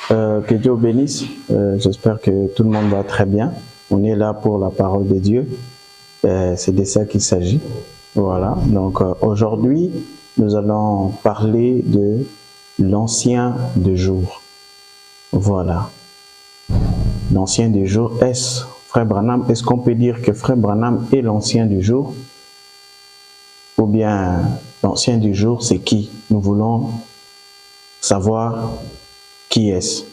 Que Dieu vous bénisse. J'espère que tout le monde va très bien. On est là pour la parole de Dieu. C'est de ça qu'il s'agit. Voilà. Donc aujourd'hui, nous allons parler de l'ancien de jour. Voilà. L'ancien du jour. Frère Branham, est-ce qu'on peut dire que Frère Branham est l'ancien du jour? Ou bien l'ancien du jour, c'est qui? Nous voulons savoir qui est-ce.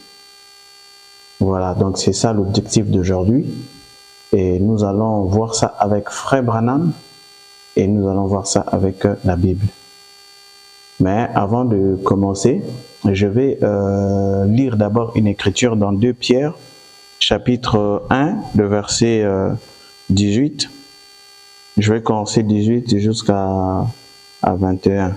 Voilà, donc c'est ça l'objectif d'aujourd'hui. Et nous allons voir ça avec Frère Branham et nous allons voir ça avec la Bible. Mais avant de commencer, je vais lire d'abord une écriture dans 2 Pierre, chapitre 1, le verset 18. Je vais commencer 18 jusqu'à 21.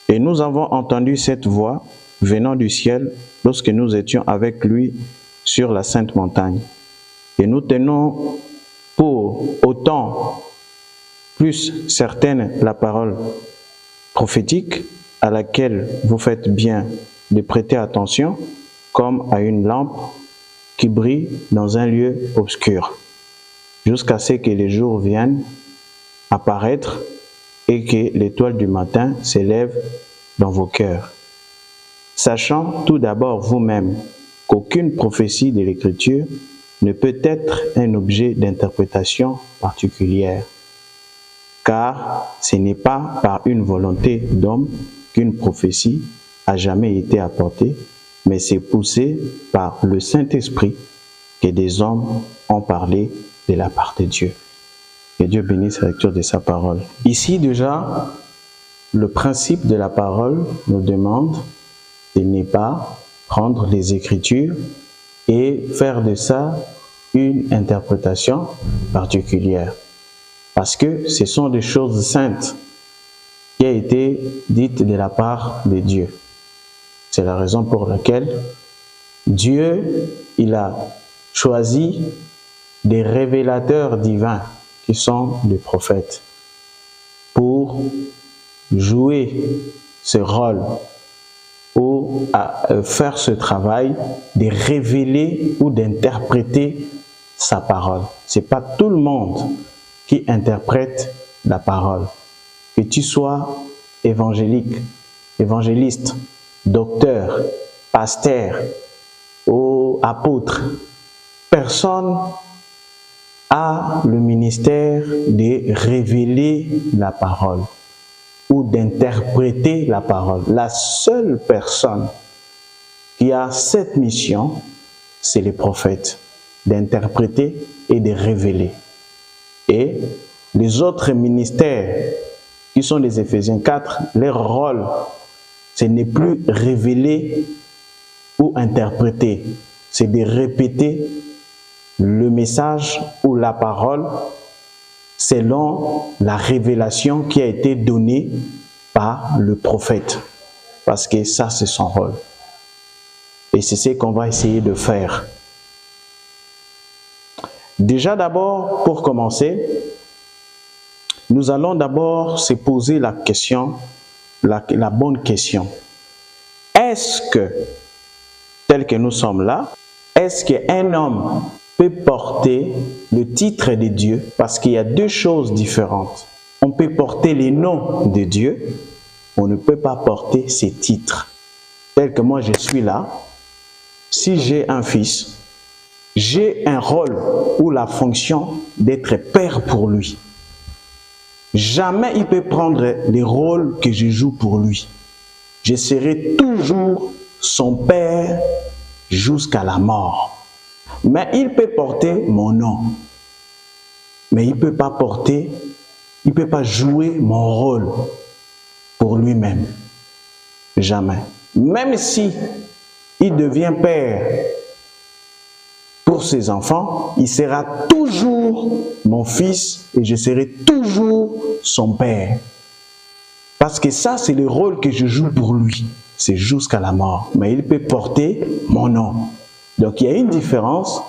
Et nous avons entendu cette voix venant du ciel lorsque nous étions avec lui sur la sainte montagne. Et nous tenons pour autant plus certaine la parole prophétique à laquelle vous faites bien de prêter attention comme à une lampe qui brille dans un lieu obscur, jusqu'à ce que les jours viennent apparaître et que l'étoile du matin s'élève dans vos cœurs. Sachant tout d'abord vous-même qu'aucune prophétie de l'Écriture ne peut être un objet d'interprétation particulière, car ce n'est pas par une volonté d'homme qu'une prophétie a jamais été apportée, mais c'est poussé par le Saint-Esprit que des hommes ont parlé de la part de Dieu. Que Dieu bénisse la lecture de sa parole. Ici déjà, le principe de la parole nous demande de ne pas prendre les Écritures et faire de ça une interprétation particulière. Parce que ce sont des choses saintes qui ont été dites de la part de Dieu. C'est la raison pour laquelle Dieu, il a choisi des révélateurs divins qui sont des prophètes pour jouer ce rôle ou à faire ce travail de révéler ou d'interpréter sa parole. Ce n'est pas tout le monde qui interprète la parole. Que tu sois évangéliste, docteur, pasteur ou apôtre, personne a le ministère de révéler la parole ou d'interpréter la parole. La seule personne qui a cette mission, c'est les prophètes, d'interpréter et de révéler. Et les autres ministères, qui sont les Éphésiens 4, leur rôle, ce n'est plus révéler ou interpréter, c'est de répéter le message ou la parole selon la révélation qui a été donnée par le prophète. Parce que ça, c'est son rôle. Et c'est ce qu'on va essayer de faire. Déjà d'abord, pour commencer, nous allons d'abord se poser la question, la bonne question. Est-ce que, tel que nous sommes là, est-ce qu'un homme peut porter le titre de Dieu? Parce qu'il y a deux choses différentes. On peut porter les noms de Dieu, on ne peut pas porter ses titres. Tel que moi je suis là, si j'ai un fils, j'ai un rôle ou la fonction d'être père pour lui. Jamais il peut prendre les rôles que je joue pour lui. Je serai toujours son père jusqu'à la mort. Mais il peut porter mon nom. Mais il ne peut pas porter, il ne peut pas jouer mon rôle pour lui-même. Jamais. Même si il devient père pour ses enfants, il sera toujours mon fils et je serai toujours son père. Parce que ça, c'est le rôle que je joue pour lui. C'est jusqu'à la mort. Mais il peut porter mon nom. Donc, il y a une différence,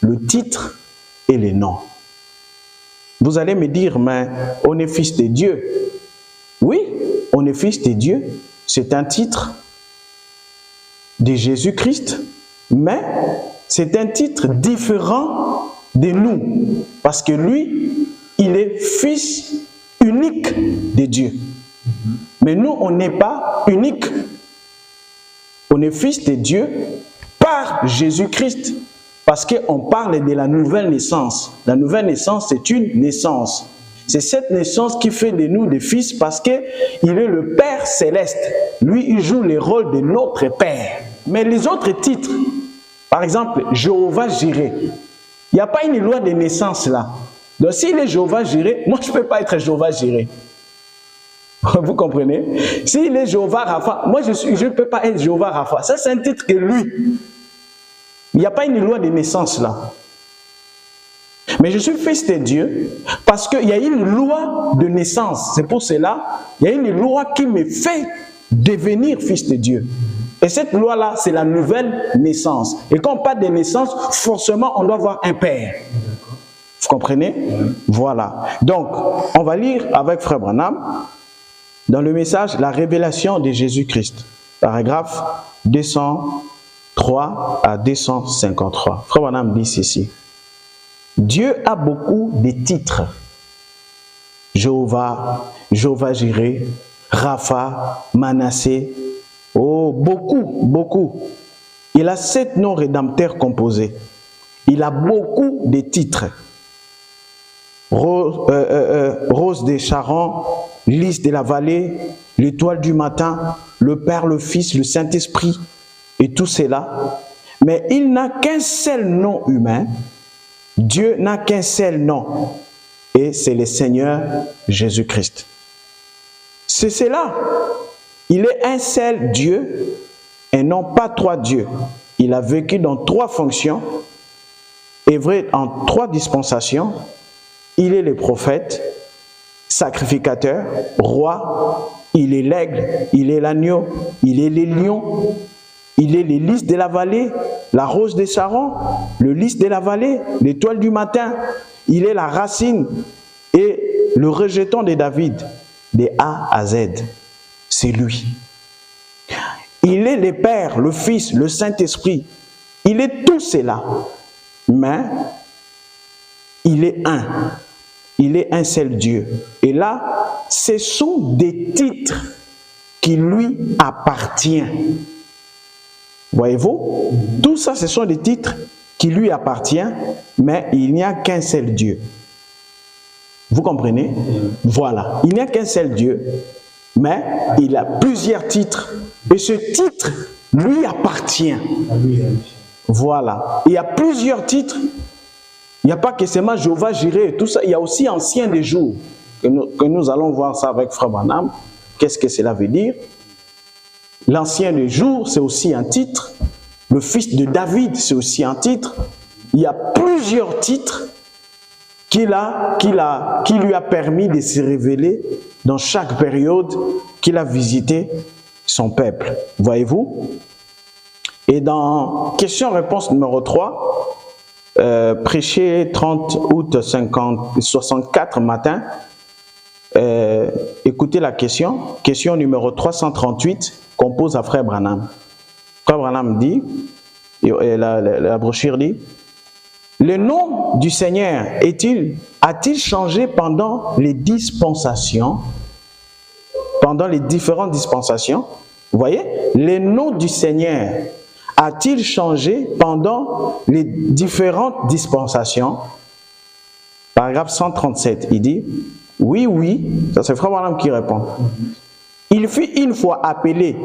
le titre et les noms. Vous allez me dire, mais on est fils de Dieu. Oui, on est fils de Dieu. C'est un titre. de Jésus-Christ, mais c'est un titre différent de nous, parce que lui, il est fils unique de Dieu. Mais nous, on n'est pas unique. On est fils de Dieu par Jésus-Christ, parce qu'on parle de la nouvelle naissance. La nouvelle naissance, c'est une naissance. C'est cette naissance qui fait de nous des fils, parce qu'il est le Père céleste. Lui, il joue le rôle de notre Père. Mais les autres titres, par exemple, Jéhovah Jireh, il n'y a pas une loi de naissance là. Donc s'il est Jéhovah Jireh, moi je ne peux pas être Jéhovah Jireh. Vous comprenez? S'il est Jéhovah Rapha, moi je ne peux pas être Jéhovah Rapha. Ça, c'est un titre que lui. Il n'y a pas une loi de naissance là. Mais je suis fils de Dieu parce qu'il y a une loi de naissance. C'est pour cela, il y a une loi qui me fait devenir fils de Dieu. Et cette loi-là, c'est la nouvelle naissance. Et quand on parle de naissance, forcément, on doit avoir un père. Vous comprenez? Voilà. Donc, on va lire avec Frère Branham dans le message La révélation de Jésus-Christ, paragraphe 203 à 253. Frère Branham dit ceci. Dieu a beaucoup de titres. Jéhovah, Jéhovah Jireh, Rapha, Manassé. Oh, beaucoup, beaucoup. Il a 7 noms rédempteurs composés. Il a beaucoup de titres. Rose des Charons, Lys de la vallée, l'étoile du matin, le Père, le Fils, le Saint-Esprit, et tout cela. Mais il n'a qu'un seul nom humain. Dieu n'a qu'un seul nom. Et c'est le Seigneur Jésus-Christ. C'est cela. Il est un seul Dieu et non pas 3 dieux. Il a vécu dans 3 fonctions, œuvré en 3 dispensations. Il est le prophète, sacrificateur, roi, il est l'aigle, il est l'agneau, il est le lion, il est les lys de la vallée, la rose des Charons, le lys de la vallée, l'étoile du matin, il est la racine et le rejeton de David, de A à Z. C'est lui. Il est le Père, le Fils, le Saint-Esprit. Il est tout cela. Mais il est un. Il est un seul Dieu. Et là, ce sont des titres qui lui appartiennent. Voyez-vous? Tout ça, ce sont des titres qui lui appartiennent, mais il n'y a qu'un seul Dieu. Vous comprenez? Voilà. Il n'y a qu'un seul Dieu. Mais il a plusieurs titres. Et ce titre lui appartient. Voilà. Il y a plusieurs titres. Il n'y a pas que seulement Jéhovah Jireh et tout ça. Il y a aussi Ancien des jours. Que nous allons voir ça avec Frère Branham. Qu'est-ce que cela veut dire? L'Ancien des jours, c'est aussi un titre. Le fils de David, c'est aussi un titre. Il y a plusieurs titres qui lui a permis de se révéler dans chaque période qu'il a visité son peuple. Voyez-vous? Et dans question-réponse numéro 3, prêché 30 août 64 matin, écoutez la question. Question numéro 338 qu'on pose à Frère Branham. Frère Branham dit, et la brochure dit, le nom du Seigneur a-t-il changé pendant les dispensations, pendant les différentes dispensations? Vous voyez, le nom du Seigneur a-t-il changé pendant les différentes dispensations? Paragraphe 137, il dit, oui, oui, ça c'est Frère Branham qui répond. Il fut une fois appelé,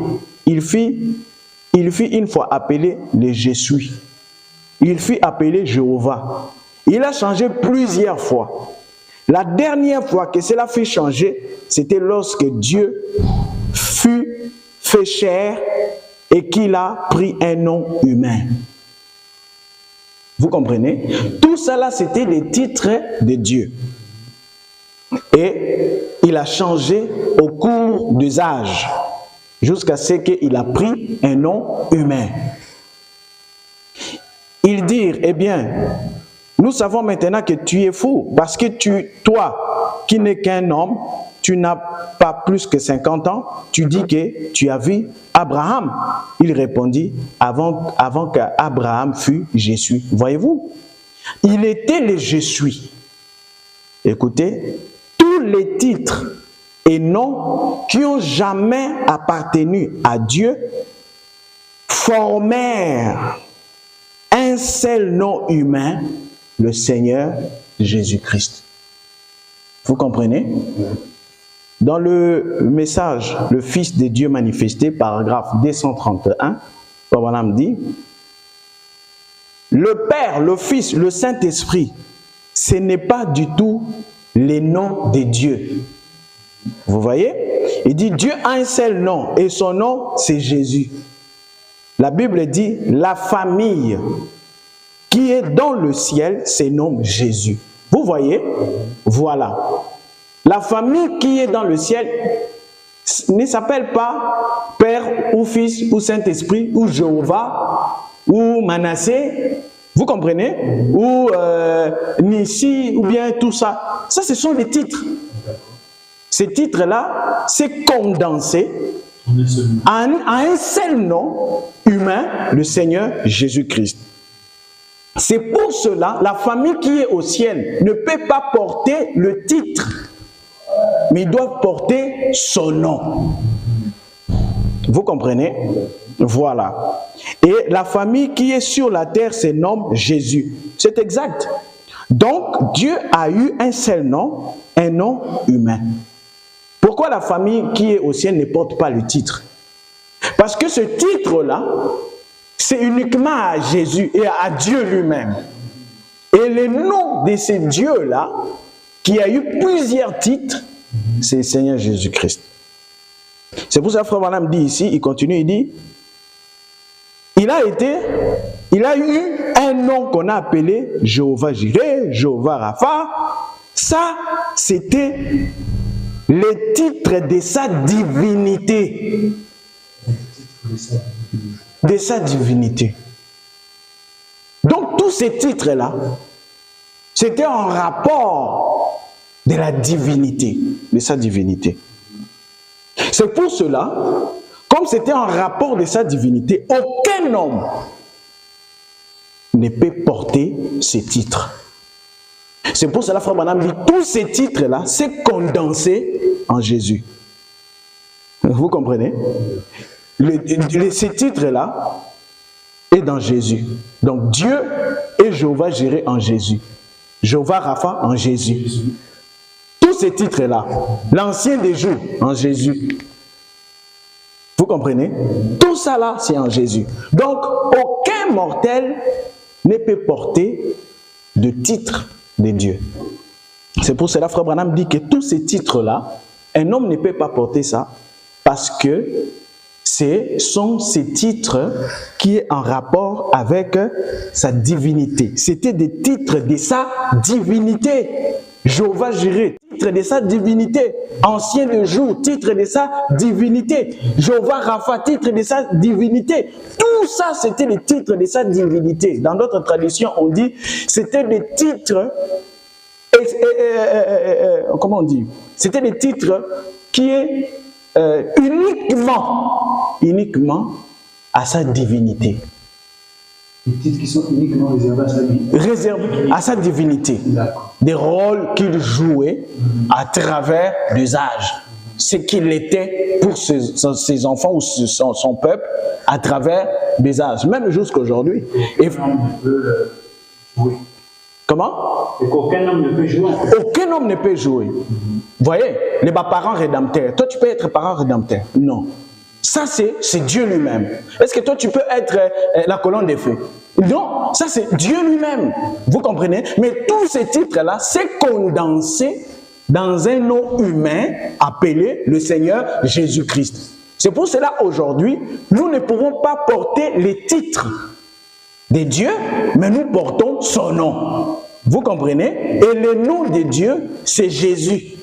il fut une fois appelé le Je suis. Il fut appelé Jéhovah. Il a changé plusieurs fois. La dernière fois que cela fut changé, c'était lorsque Dieu fut fait chair et qu'il a pris un nom humain. Vous comprenez? Tout cela, c'était des titres de Dieu. Et il a changé au cours des âges, jusqu'à ce qu'il a pris un nom humain. Ils dirent, eh bien, nous savons maintenant que tu es fou, parce que toi, qui n'es qu'un homme, tu n'as pas plus que 50 ans, tu dis que tu as vu Abraham. Il répondit, avant qu'Abraham fût, je suis. Voyez-vous, il était le je suis. Écoutez, tous les titres et noms qui ont jamais appartenu à Dieu formèrent un seul nom humain, le Seigneur Jésus-Christ. Vous comprenez? Dans le message, le Fils de Dieu manifesté, paragraphe 231, Abraham dit, le Père, le Fils, le Saint-Esprit, ce n'est pas du tout les noms de Dieu. Vous voyez? Il dit, Dieu a un seul nom et son nom, c'est Jésus. La Bible dit, la famille qui est dans le ciel se nomme Jésus. Vous voyez? Voilà. La famille qui est dans le ciel ne s'appelle pas Père ou Fils ou Saint-Esprit ou Jéhovah ou Manassé. Vous comprenez? Ou Nissi ou bien tout ça. Ça, ce sont des titres. Ces titres-là, c'est condensé à un seul nom humain, le Seigneur Jésus-Christ. C'est pour cela, la famille qui est au ciel ne peut pas porter le titre, mais ils doivent porter son nom. Vous comprenez? Voilà. Et la famille qui est sur la terre se nomme Jésus. C'est exact. Donc, Dieu a eu un seul nom, un nom humain. Pourquoi la famille qui est au ciel ne porte pas le titre? Parce que ce titre-là, c'est uniquement à Jésus et à Dieu lui-même. Et le nom de ce Dieu-là, qui a eu plusieurs titres, c'est le Seigneur Jésus-Christ. C'est pour ça que Frère Branham dit ici, il continue, il dit, il a eu un nom qu'on a appelé Jéhovah Jireh, Jéhovah Rapha. Ça, c'était le titre de sa divinité. De sa divinité. Donc tous ces titres-là, c'était en rapport de la divinité, de sa divinité. C'est pour cela, comme c'était en rapport de sa divinité, aucun homme ne peut porter ces titres. C'est pour cela, Frère Branham dit, tous ces titres-là, c'est condensé en Jésus. Vous comprenez? Ces titres-là est dans Jésus. Donc Dieu et Jéhovah Jireh en Jésus. Jéhovah Rapha en Jésus. Tous ces titres-là, l'ancien des jours en Jésus. Vous comprenez? Tout ça là, c'est en Jésus. Donc, aucun mortel ne peut porter de titre de Dieu. C'est pour cela, Frère Branham dit que tous ces titres-là, un homme ne peut pas porter ça parce que ce sont ces titres qui est en rapport avec sa divinité. C'était des titres de sa divinité. Jéhovah Jireh, titre de sa divinité. Ancien de jour, titre de sa divinité. Jéhovah Rapha, titre de sa divinité. Tout ça, c'était les titres de sa divinité. Dans d'autres traditions, on dit c'était des titres, comment on dit? C'était des titres qui est uniquement à sa divinité. Des titres qui sont uniquement réservés à sa divinité. Réservés à sa divinité. Des rôles qu'il jouait à travers des âges. Ce qu'il était pour ses enfants ou son peuple à travers des âges. Même jusqu'à aujourd'hui. Aucun homme ne peut jouer. Comment? Et qu'aucun homme ne peut jouer. Aucun homme ne peut jouer. Vous voyez, les parents rédempteurs. Toi, tu peux être parent rédempteur? Non. Ça, c'est Dieu lui-même. Est-ce que toi, tu peux être la colonne des feux? Non, ça, c'est Dieu lui-même. Vous comprenez? Mais tous ces titres-là, c'est condensé dans un nom humain appelé le Seigneur Jésus-Christ. C'est pour cela, aujourd'hui, nous ne pouvons pas porter les titres de Dieu, mais nous portons son nom. Vous comprenez? Et le nom de Dieu, c'est Jésus.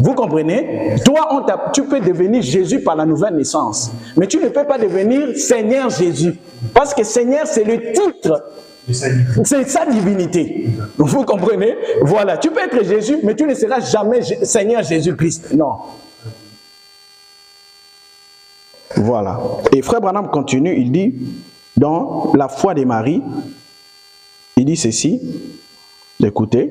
Vous comprenez? Toi, tu peux devenir Jésus par la nouvelle naissance. Mais tu ne peux pas devenir Seigneur Jésus. Parce que Seigneur, c'est le titre C'est sa divinité. Vous comprenez? Voilà, tu peux être Jésus, mais tu ne seras jamais Seigneur Jésus-Christ. Non. Voilà. Et Frère Branham continue, il dit, dans la foi de Marie, il dit ceci, écoutez,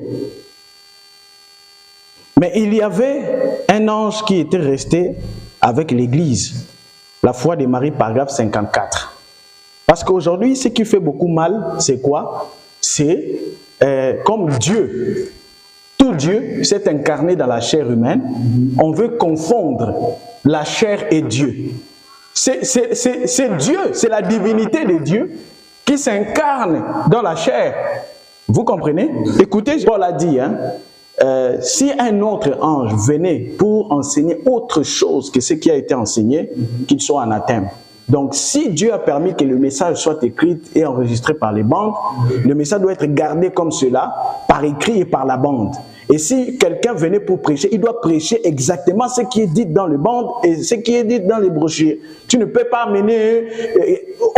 mais il y avait un ange qui était resté avec l'Église. La foi de Marie, paragraphe 54. Parce qu'aujourd'hui, ce qui fait beaucoup mal, c'est quoi? C'est comme Dieu. Tout Dieu s'est incarné dans la chair humaine. On veut confondre la chair et Dieu. C'est Dieu, c'est la divinité de Dieu qui s'incarne dans la chair. Vous comprenez? Écoutez, Paul a dit, hein, si un autre ange venait pour enseigner autre chose que ce qui a été enseigné, qu'il soit anathème. Donc, si Dieu a permis que le message soit écrit et enregistré par les bandes, le message doit être gardé comme cela, par écrit et par la bande. Et si quelqu'un venait pour prêcher, il doit prêcher exactement ce qui est dit dans les bandes et ce qui est dit dans les brochures. Tu ne peux pas amener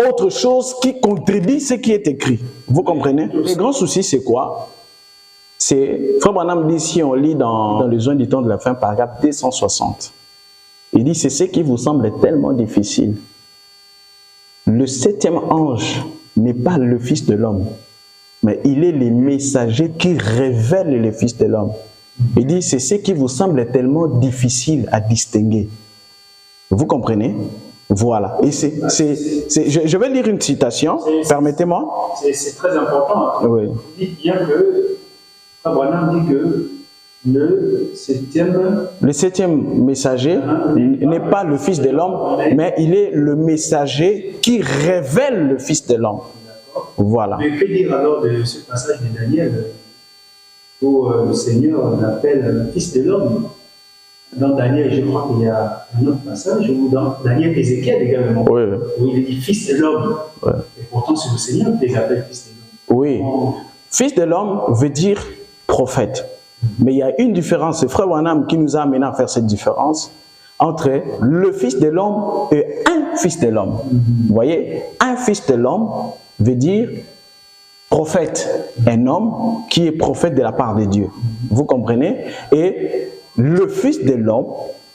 autre chose qui contredit ce qui est écrit. Vous comprenez? Le grand souci, c'est quoi? C'est, Frère Branham dit, si on lit dans le Joint du temps de la fin, paragraphe 260, il dit, c'est ce qui vous semble tellement difficile. Le 7e ange n'est pas le Fils de l'homme, mais il est le messager qui révèle le Fils de l'homme. Il dit, c'est ce qui vous semble tellement difficile à distinguer. Vous comprenez? Voilà. Et je vais lire une citation, permettez-moi. C'est très important. Oui. Il dit bien que, Abraham dit que le 7e messager n'est pas le Fils de l'homme, mais il est le messager qui révèle le Fils de l'homme. Voilà. Mais que dire alors de ce passage de Daniel où le Seigneur l'appelle Fils de l'homme? Dans Daniel, je crois qu'il y a un autre passage où dans Daniel, Ézéchiel également, oui, où il dit Fils de l'homme. Oui. Et pourtant, c'est le Seigneur qui les appelle Fils de l'homme. Oui. Fils de l'homme veut dire prophète. Mais il y a une différence, c'est Frère Branham qui nous a amené à faire cette différence entre le Fils de l'homme et un Fils de l'homme. Vous voyez, un Fils de l'homme veut dire prophète, un homme qui est prophète de la part de Dieu. Vous comprenez? Et le Fils de l'homme,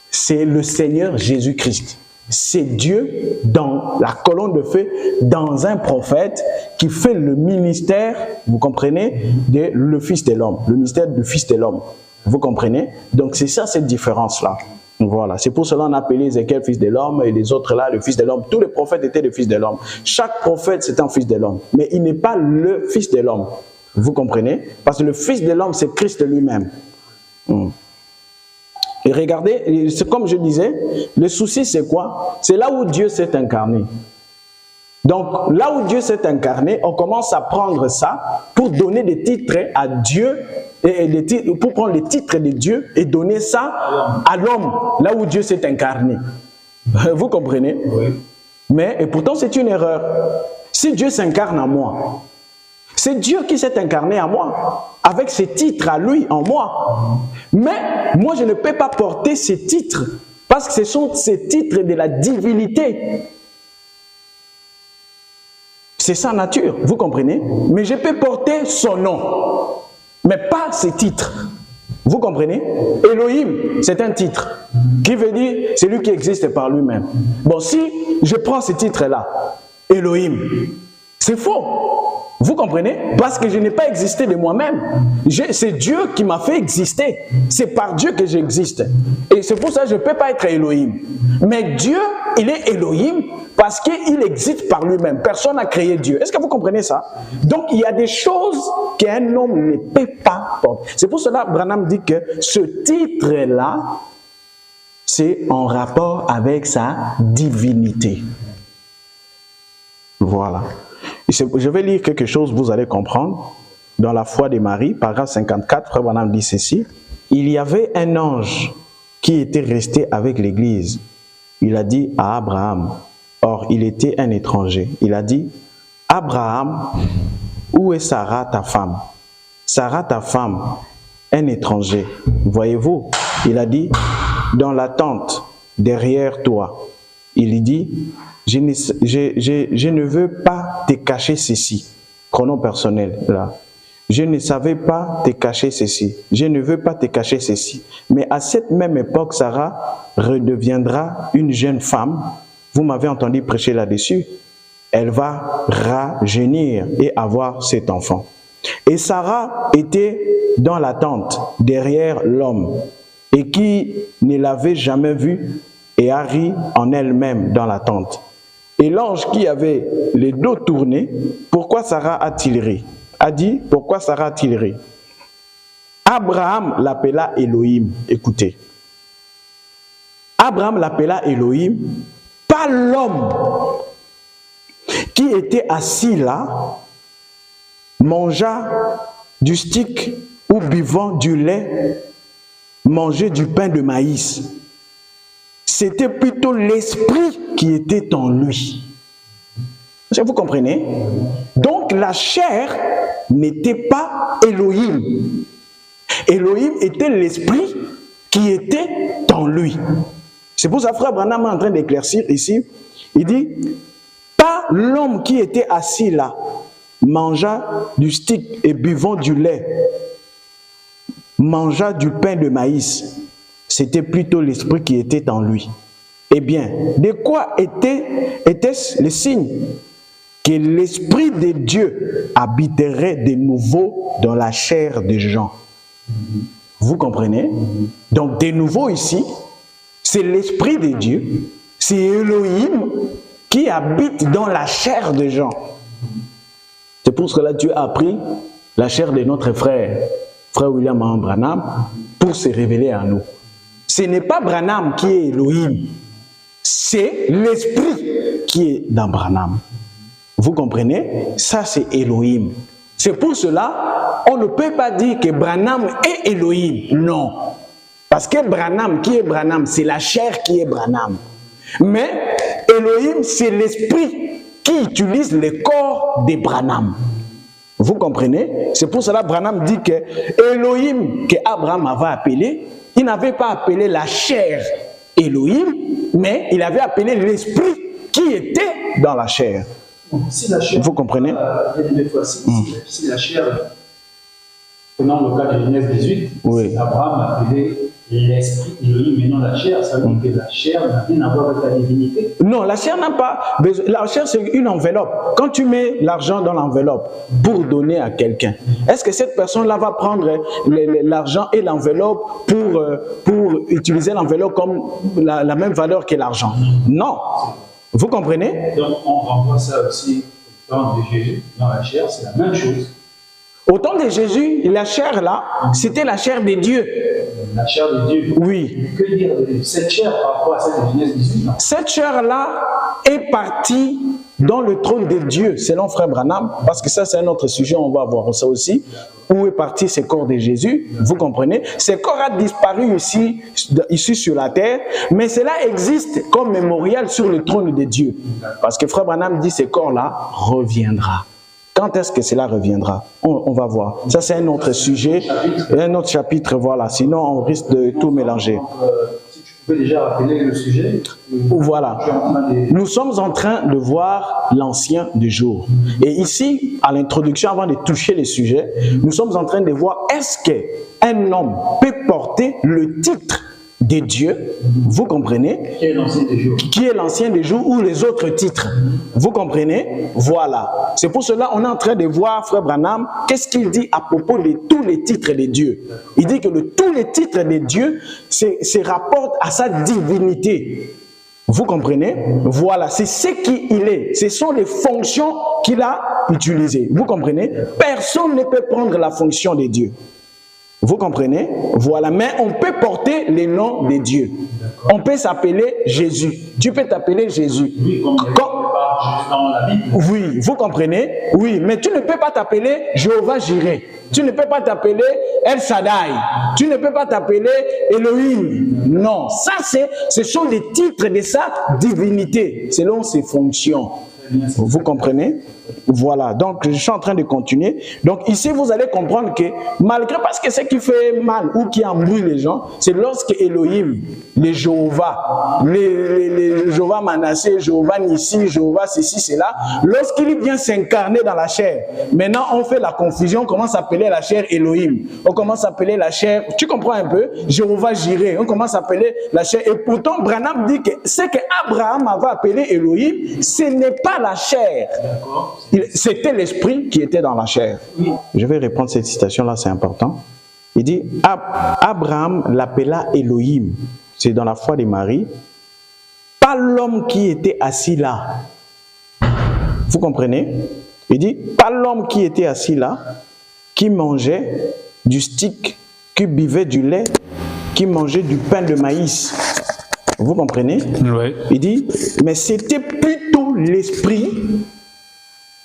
c'est le Seigneur Jésus-Christ. C'est Dieu dans la colonne de feu, dans un prophète qui fait le ministère, vous comprenez, de le Fils de l'homme, le ministère du Fils de l'homme. Vous comprenez? Donc c'est ça cette différence-là. Voilà, c'est pour cela qu'on a appelé Ézéchiel Fils de l'homme et les autres là le Fils de l'homme. Tous les prophètes étaient le Fils de l'homme. Chaque prophète c'est un Fils de l'homme, mais il n'est pas le Fils de l'homme. Vous comprenez? Parce que le Fils de l'homme c'est Christ lui-même. Et regardez, c'est comme je disais, le souci c'est quoi? C'est là où Dieu s'est incarné. Donc là où Dieu s'est incarné, on commence à prendre ça pour donner des titres à Dieu, pour prendre les titres de Dieu et donner ça à l'homme, là où Dieu s'est incarné. Vous comprenez? Oui. Mais, et pourtant c'est une erreur. Si Dieu s'incarne en moi, c'est Dieu qui s'est incarné en moi, avec ses titres à lui, en moi. Mais moi, je ne peux pas porter ces titres, parce que ce sont ces titres de la divinité. C'est sa nature, vous comprenez? Mais je peux porter son nom, mais pas ses titres. Vous comprenez? Elohim, c'est un titre qui veut dire c'est lui qui existe par lui-même. Bon, si je prends ce titre-là, Elohim, c'est faux. Vous comprenez? Parce que je n'ai pas existé de moi-même. C'est Dieu qui m'a fait exister. C'est par Dieu que j'existe. Et c'est pour ça que je ne peux pas être Elohim. Mais Dieu, il est Elohim parce qu'il existe par lui-même. Personne n'a créé Dieu. Est-ce que vous comprenez ça? Donc, il y a des choses qu'un homme ne peut pas porter. C'est pour cela que Branham dit que ce titre-là, c'est en rapport avec sa divinité. Voilà. Je vais lire quelque chose, vous allez comprendre. Dans la foi de Marie, paragraphe 54, Frère Branham dit ceci. Il y avait un ange qui était resté avec l'Église. Il a dit à Abraham, or il était un étranger. Il a dit, Abraham, où est Sarah ta femme? Sarah ta femme, un étranger. Voyez-vous, il a dit, dans la tente, derrière toi. Il dit, je ne veux pas te cacher ceci. pronom personnel là. Je ne savais pas te cacher ceci. Je ne veux pas te cacher ceci. Mais à cette même époque, Sarah redeviendra une jeune femme. Vous m'avez entendu prêcher là-dessus. Elle va rajeunir et avoir cet enfant. Et Sarah était dans la tente, derrière l'homme, et qui ne l'avait jamais vu, et a ri en elle-même dans la tente. Et l'ange qui avait les dos tournés, pourquoi Sarah a-t-il ri? A dit, pourquoi Sarah a-t-il ri? Abraham l'appela Elohim. Écoutez. Abraham l'appela Elohim, pas l'homme qui était assis là, mangea du stick ou buvant du lait, mangeait du pain de maïs. C'était plutôt l'esprit qui était en lui. Vous comprenez? Donc la chair n'était pas Elohim. Elohim était l'esprit qui était en lui. C'est pour ça que frère Branham est en train d'éclaircir ici. Il dit, pas l'homme qui était assis là, mangea du stick et buvant du lait, mangea du pain de maïs. C'était plutôt l'esprit qui était en lui. Eh bien, de quoi était-ce le signe? Que l'esprit de Dieu habiterait de nouveau dans la chair des gens. Vous comprenez? Donc, de nouveau ici, c'est l'esprit de Dieu, c'est Elohim qui habite dans la chair des gens. C'est pour cela que Dieu a pris la chair de notre frère William Branham, pour se révéler à nous. Ce n'est pas Branham qui est Elohim, c'est l'esprit qui est dans Branham. Vous comprenez? Ça, c'est Elohim. C'est pour cela, on ne peut pas dire que Branham est Elohim. Non. Parce que Branham, qui est Branham, c'est la chair qui est Branham. Mais Elohim, c'est l'esprit qui utilise le corps de Branham. Vous comprenez? C'est pour cela que Branham dit que Elohim, que Abraham avait appelé, il n'avait pas appelé la chair Elohim, mais il avait appelé l'esprit qui était dans la chair. Si la chair, vous comprenez? Si la chair, prenons le cas de Genèse 18, oui. Abraham a appelé l'esprit Elohim, mais non la chair, ça veut dire que la chair n'a rien à voir avec la divinité. Non, la chair n'a pas besoin. La chair, c'est une enveloppe. Quand tu mets l'argent dans l'enveloppe pour donner à quelqu'un, est-ce que cette personne-là va prendre l'argent et l'enveloppe pour utiliser l'enveloppe comme la même valeur que l'argent? Non. Vous comprenez? Donc, on renvoie ça aussi au temps de Jésus, dans la chair, c'est la même chose. Au temps de Jésus, la chair là, c'était la chair de Dieu. La chair de Dieu. Oui. Que dire de cette chair par rapport à celle de Genèse 18? Non. Cette chair là est partie dans le trône de Dieu, selon frère Branham, parce que ça c'est un autre sujet, on va voir ça aussi. Où est parti ce corps de Jésus? Vous comprenez? Ce corps a disparu ici sur la terre, mais cela existe comme mémorial sur le trône de Dieu. Parce que frère Branham dit ce corps-là reviendra. Quand est-ce que cela reviendra? On va voir. Ça, c'est un autre sujet, un autre chapitre, voilà. Sinon, on risque de tout mélanger. Donc, si tu pouvais déjà rappeler le sujet. Voilà. Nous sommes en train de voir l'ancien du jour. Et ici, à l'introduction, avant de toucher le sujet, nous sommes en train de voir est-ce qu'un homme peut porter le titre de Dieu, vous comprenez? Qui est l'ancien des jours? Qui est l'ancien des jours ou les autres titres? Vous comprenez? Voilà. C'est pour cela qu'on est en train de voir, frère Branham, qu'est-ce qu'il dit à propos de tous les titres de Dieu. Il dit que tous les titres de Dieu se rapportent à sa divinité. Vous comprenez? Voilà, c'est ce qu'il est. Ce sont les fonctions qu'il a utilisées. Vous comprenez? Personne ne peut prendre la fonction de Dieu. Vous comprenez? Voilà, mais on peut porter les noms de Dieu. On peut s'appeler Jésus. Tu peux t'appeler Jésus. Oui, comme dans la Bible. Oui, vous comprenez? Oui, mais tu ne peux pas t'appeler Jéhovah Jireh. Tu ne peux pas t'appeler El Shaddai. Tu ne peux pas t'appeler Elohim. Non, ça ce sont les titres de sa divinité, selon ses fonctions. Vous comprenez? Voilà, donc je suis en train de continuer. Donc ici, vous allez comprendre que malgré, parce que ce qui fait mal ou qui embrouille les gens, c'est lorsque Elohim, les Jéhovah, les Jéhovah Manassé, Jéhovah Nissi, Jéhovah ceci, cela, lorsqu'il vient s'incarner dans la chair, maintenant on fait la confusion, on commence à appeler la chair Elohim, on commence à appeler la chair, tu comprends un peu, Jéhovah Jireh, on commence à appeler la chair, et pourtant Branham dit que ce que Abraham avait appelé Elohim, ce n'est pas la chair. C'était l'esprit qui était dans la chair. Je vais reprendre cette citation-là, c'est important. Il dit, Abraham l'appela Elohim, c'est dans la foi de Marie, pas l'homme qui était assis là. Vous comprenez? Il dit, pas l'homme qui était assis là, qui mangeait du stick, qui buvait du lait, qui mangeait du pain de maïs. Vous comprenez? Oui. Il dit, mais c'était plutôt l'esprit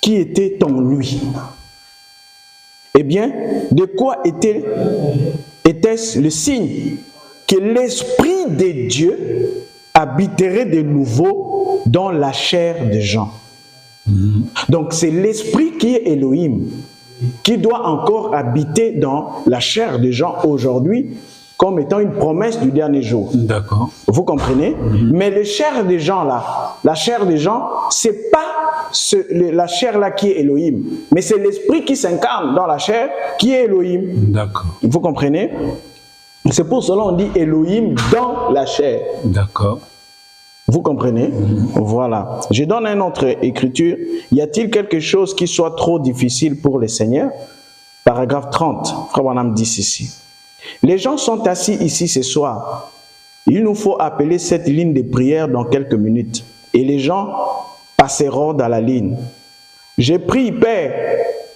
qui était en lui. Eh bien, de quoi était-ce le signe? Que l'esprit de Dieu habiterait de nouveau dans la chair des gens. Donc c'est l'esprit qui est Elohim, qui doit encore habiter dans la chair des gens aujourd'hui, comme étant une promesse du dernier jour. D'accord. Vous comprenez? Mais la chair des gens là, la chair des gens, c'est pas la chair là qui est Elohim, mais c'est l'esprit qui s'incarne dans la chair qui est Elohim. D'accord. Vous comprenez? C'est pour cela qu'on dit Elohim dans la chair. D'accord. Vous comprenez? Voilà. Je donne une autre écriture. Y a-t-il quelque chose qui soit trop difficile pour le Seigneur? Paragraphe 30. Frère Branham dit ceci. Les gens sont assis ici ce soir. Il nous faut appeler cette ligne de prière dans quelques minutes. Et les gens passeront dans la ligne. J'ai pris, Père,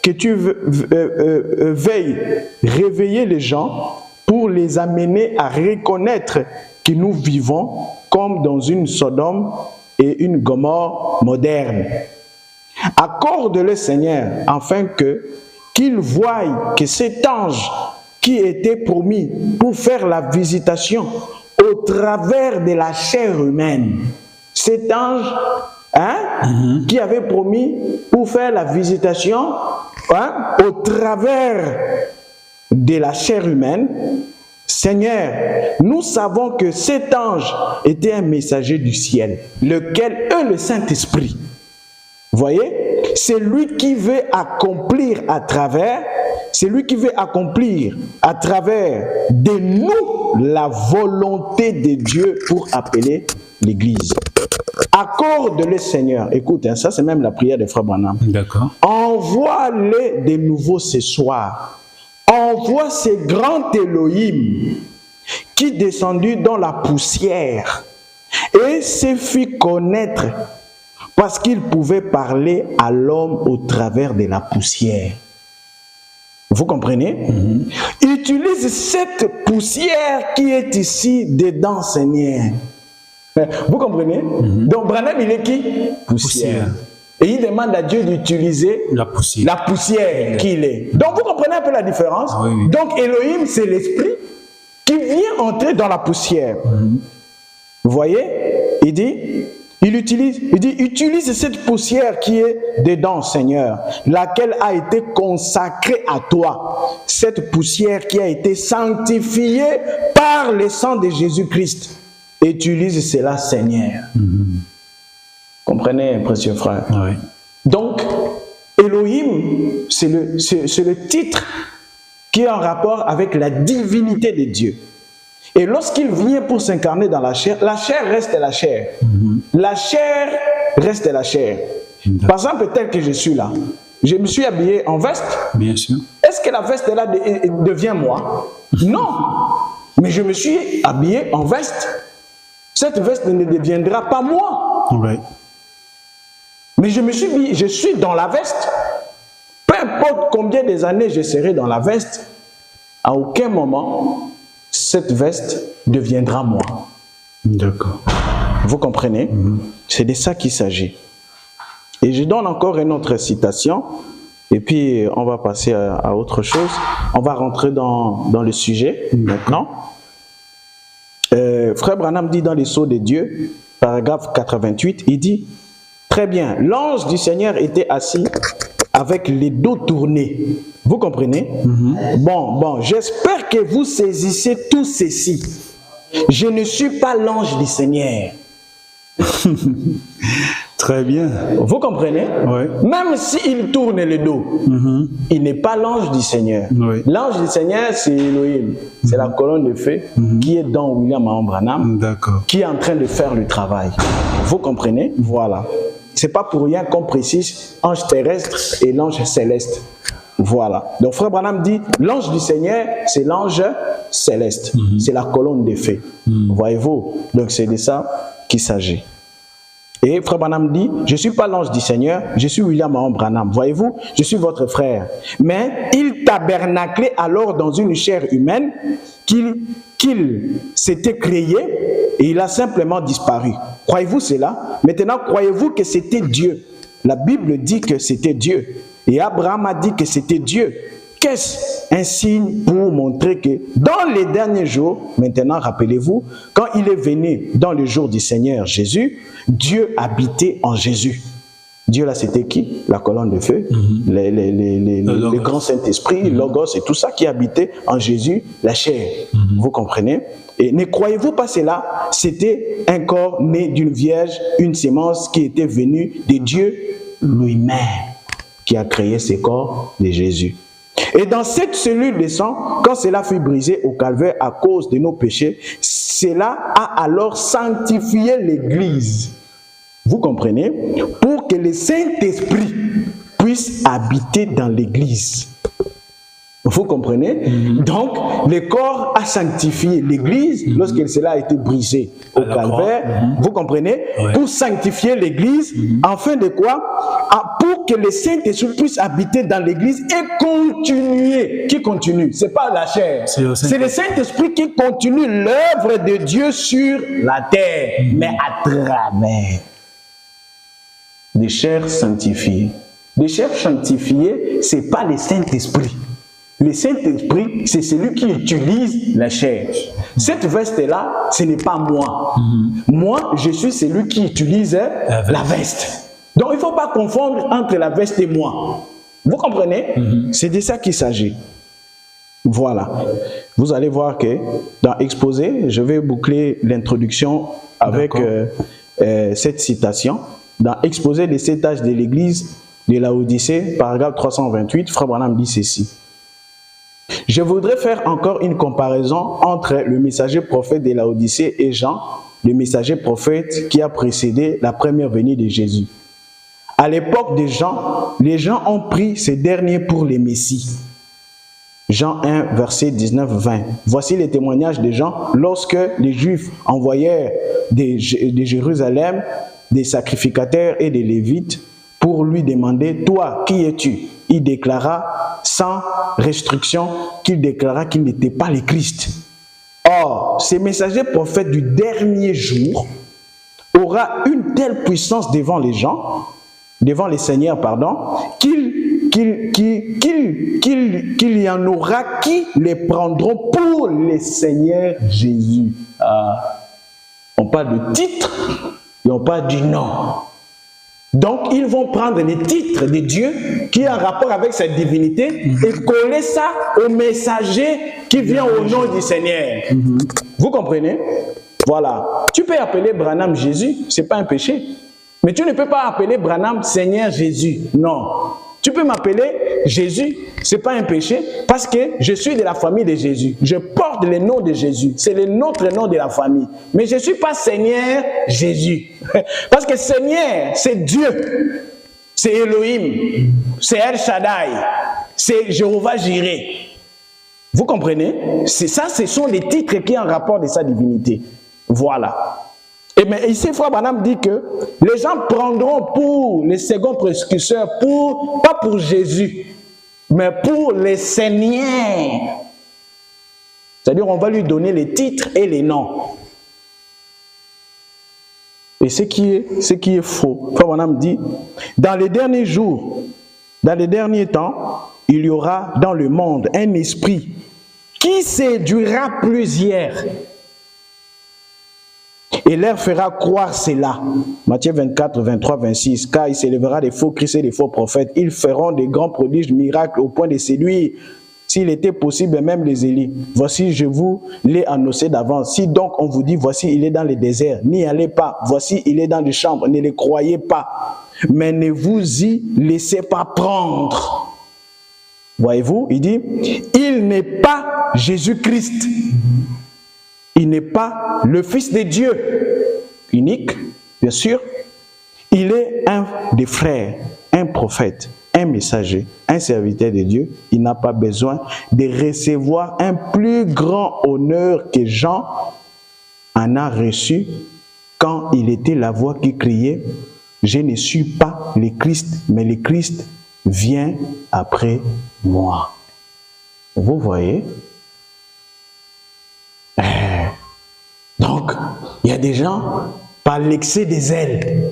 que tu veilles réveiller les gens pour les amener à reconnaître que nous vivons comme dans une Sodome et une Gomorrhe moderne. Accorde-le, Seigneur, afin qu'ils voient que cet ange qui était promis pour faire la visitation au travers de la chair humaine, cet ange qui avait promis pour faire la visitation au travers de la chair humaine, Seigneur, nous savons que cet ange était un messager du ciel, lequel est le Saint-Esprit. Vous voyez? C'est lui qui veut accomplir à travers, de nous la volonté de Dieu pour appeler l'Église. Accorde-le, Seigneur. Écoute, ça c'est même la prière de Frère Branham. D'accord. Envoie-les de nouveau ce soir. Envoie ce grand Elohim qui descendu dans la poussière et se fit connaître parce qu'il pouvait parler à l'homme au travers de la poussière. Vous comprenez? Utilise cette poussière qui est ici dedans, Seigneur. Vous comprenez? Donc Branham, il est qui? Poussière. Et il demande à Dieu d'utiliser la poussière qu'il est. Donc vous comprenez un peu la différence? Oui. Donc Elohim, c'est l'esprit qui vient entrer dans la poussière. Vous voyez? Il dit, utilise cette poussière qui est dedans, Seigneur, laquelle a été consacrée à toi. Cette poussière qui a été sanctifiée par le sang de Jésus-Christ. Utilise cela, Seigneur. Comprenez, précieux frère? Oui. Donc, Elohim, c'est le titre qui est en rapport avec la divinité de Dieu. Et lorsqu'il vient pour s'incarner dans la chair reste la chair. La chair reste la chair. Par exemple, tel que je suis là, je me suis habillé en veste. Bien sûr. Est-ce que la veste là devient moi? Non. Mais je me suis habillé en veste. Cette veste ne deviendra pas moi. Oui. Mais je suis dans la veste. Peu importe combien des années je serai dans la veste, à aucun moment, cette veste deviendra moi. D'accord. Vous comprenez? C'est de ça qu'il s'agit. Et je donne encore une autre citation, et puis on va passer à autre chose. On va rentrer dans le sujet maintenant. Frère Branham dit dans les Sceaux de Dieu, paragraphe 88, il dit « Très bien. L'ange du Seigneur était assis avec les dos tournés. Vous comprenez? Bon, j'espère que vous saisissez tout ceci. Je ne suis pas l'ange du Seigneur. Très bien. Vous comprenez? Oui. Même s'il tourne le dos, il n'est pas l'ange du Seigneur. Oui. L'ange du Seigneur, c'est Elohim. C'est la colonne de feu qui est dans William Branham, qui est en train de faire le travail. Vous comprenez? Voilà. C'est pas pour rien qu'on précise ange terrestre et l'ange céleste. Voilà. Donc Frère Branham dit, l'ange du Seigneur, c'est l'ange céleste. C'est la colonne de feu. Voyez-vous? Donc c'est de ça qu'il s'agit. Et Frère Branham dit, je ne suis pas l'ange du Seigneur, je suis William Branham. Voyez-vous, je suis votre frère. Mais il tabernaclait alors dans une chair humaine qu'il s'était créé et il a simplement disparu. Croyez-vous cela? Maintenant, croyez-vous que c'était Dieu? La Bible dit que c'était Dieu. Et Abraham a dit que c'était Dieu. Qu'est-ce un signe pour montrer que dans les derniers jours, maintenant rappelez-vous, quand il est venu dans le jour du Seigneur Jésus, Dieu habitait en Jésus. Dieu là c'était qui? La colonne de feu, le grand Saint-Esprit, Logos et tout ça qui habitait en Jésus, la chair. Vous comprenez? Et ne croyez-vous pas cela? C'était un corps né d'une vierge, une sémence qui était venue de Dieu lui-même, qui a créé ce corps de Jésus. Et dans cette cellule de sang, quand cela fut brisé au calvaire à cause de nos péchés, cela a alors sanctifié l'Église. Vous comprenez? Pour que le Saint-Esprit puisse habiter dans l'Église. Vous comprenez? Donc, le corps a sanctifié l'Église lorsque cela a été brisé au calvaire. Vous comprenez? Pour sanctifier l'Église, afin de quoi? Pour que le Saint-Esprit puisse habiter dans l'Église et continuer. Qui continue? Ce n'est pas la chair. C'est le Saint-Esprit qui continue l'œuvre de Dieu sur la terre, mais à travers des chairs sanctifiées. Des chairs sanctifiées, ce n'est pas le Saint-Esprit. Le Saint-Esprit, c'est celui qui utilise la chair. Cette veste-là, ce n'est pas moi. Moi, je suis celui qui utilise la veste. Donc, il ne faut pas confondre entre la veste et moi. Vous comprenez? C'est de ça qu'il s'agit. Voilà. Vous allez voir que dans Exposé, je vais boucler l'introduction avec cette citation. Dans Exposé des 7 âges de l'Église de Laodicée, paragraphe 328, Frère Branham dit ceci. Je voudrais faire encore une comparaison entre le messager prophète de Laodicée et Jean, le messager prophète qui a précédé la première venue de Jésus. À l'époque de Jean, les gens ont pris ces derniers pour les messies. Jean 1, verset 19-20. Voici les témoignages de Jean lorsque les Juifs envoyèrent de Jérusalem des sacrificateurs et des Lévites pour lui demander « Toi, qui es-tu » Il déclara sans restriction qu'il déclara qu'il n'était pas le Christ. Or, ces messagers prophètes du dernier jour aura une telle puissance devant les gens, devant les seigneurs, pardon, qu'il y en aura qui les prendront pour les seigneurs Jésus. On parle de titre et on parle du nom. Donc, ils vont prendre les titres de Dieu qui ont un rapport avec cette divinité et coller ça au messager qui vient au nom du Seigneur. Vous comprenez? Voilà. Tu peux appeler Branham Jésus, ce n'est pas un péché. Mais tu ne peux pas appeler Branham Seigneur Jésus. Non. Tu peux m'appeler Jésus, ce n'est pas un péché, parce que je suis de la famille de Jésus. Je porte le nom de Jésus. C'est notre nom de la famille. Mais je ne suis pas Seigneur Jésus. Parce que Seigneur, c'est Dieu. C'est Elohim. C'est El Shaddai. C'est Jéhovah Jireh. Vous comprenez? Ça, ce sont les titres qui ont rapport de sa divinité. Voilà. Et mais ici, Frère Branham dit que les gens prendront pour les seconds précurseurs, pas pour Jésus, mais pour les seigneurs. C'est-à-dire, on va lui donner les titres et les noms. Et ce qui est faux, Frère Branham dit, dans les derniers jours, dans les derniers temps, il y aura dans le monde un esprit qui séduira plusieurs. et leur fera croire cela. Matthieu 24, 23, 26. Car il s'élèvera des faux Christ et des faux prophètes. Ils feront des grands prodiges, miracles au point de séduire, s'il était possible, même les Élis. Voici, je vous l'ai annoncé d'avance. Si donc on vous dit, voici, il est dans les déserts, n'y allez pas. Voici, il est dans les chambres, ne les croyez pas. Mais ne vous y laissez pas prendre. Voyez-vous, il dit, il n'est pas Jésus-Christ. Il n'est pas le Fils de Dieu unique, bien sûr. Il est un des frères, un prophète, un messager, un serviteur de Dieu. Il n'a pas besoin de recevoir un plus grand honneur que Jean en a reçu quand il était la voix qui criait « Je ne suis pas le Christ, mais le Christ vient après moi. » Vous voyez? Donc, il y a des gens, par l'excès des ailes,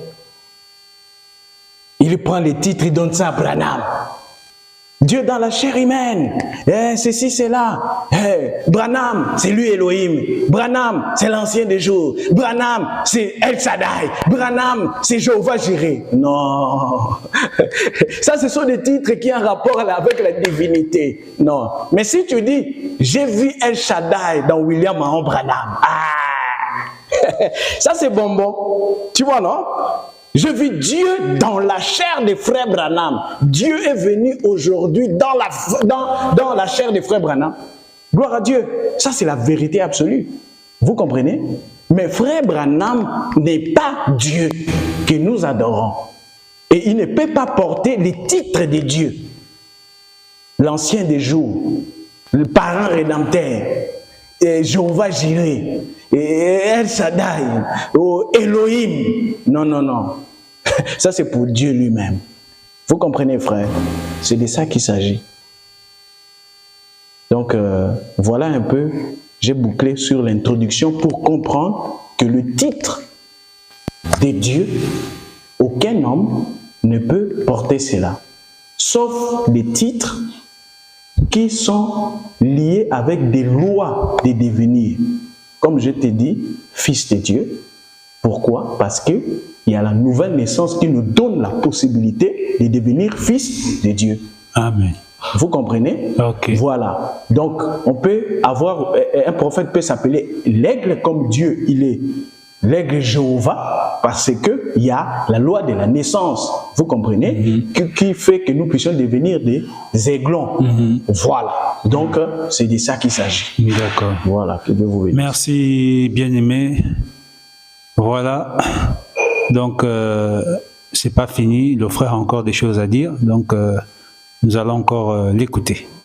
il prend les titres, il donne ça à Branham. Dieu dans la chair humaine, ceci, c'est là. Branham, c'est lui Elohim. Branham, c'est l'ancien des jours. Branham, c'est El Shaddai. Branham, c'est Jéhovah Jireh. Non. Ça, ce sont des titres qui ont un rapport avec la divinité. Non. Mais si tu dis, j'ai vu El Shaddai dans William Mahon Branham. Ça, c'est bonbon. Tu vois, non? Je vis Dieu dans la chair des frères Branham. Dieu est venu aujourd'hui dans la chair des frères Branham. Gloire à Dieu. Ça, c'est la vérité absolue. Vous comprenez? Mais frère Branham n'est pas Dieu que nous adorons. Et il ne peut pas porter les titres de Dieu. L'ancien des jours, le parent rédempteur, Jéhovah Jireh, El Shaddai, Elohim. Non, non, non. Ça, c'est pour Dieu lui-même. Vous comprenez, frère? C'est de ça qu'il s'agit. Donc, voilà un peu, j'ai bouclé sur l'introduction pour comprendre que le titre de Dieu, aucun homme ne peut porter cela. Sauf des titres qui sont liés avec des lois de devenir. Comme je t'ai dit, fils de Dieu. Pourquoi? Parce qu'il y a la nouvelle naissance qui nous donne la possibilité de devenir fils de Dieu. Amen. Vous comprenez? Ok. Voilà. Donc, on peut avoir, un prophète peut s'appeler l'aigle comme Dieu, il est l'aigle Jéhovah, parce qu'il y a la loi de la naissance, vous comprenez, qui fait que nous puissions devenir des aiglons. Voilà. Donc, c'est de ça qu'il s'agit. D'accord. Voilà, que Dieu vous bénisse. Merci, bien-aimé. Voilà. Donc, c'est pas fini. Le frère a encore des choses à dire. Donc, nous allons encore l'écouter.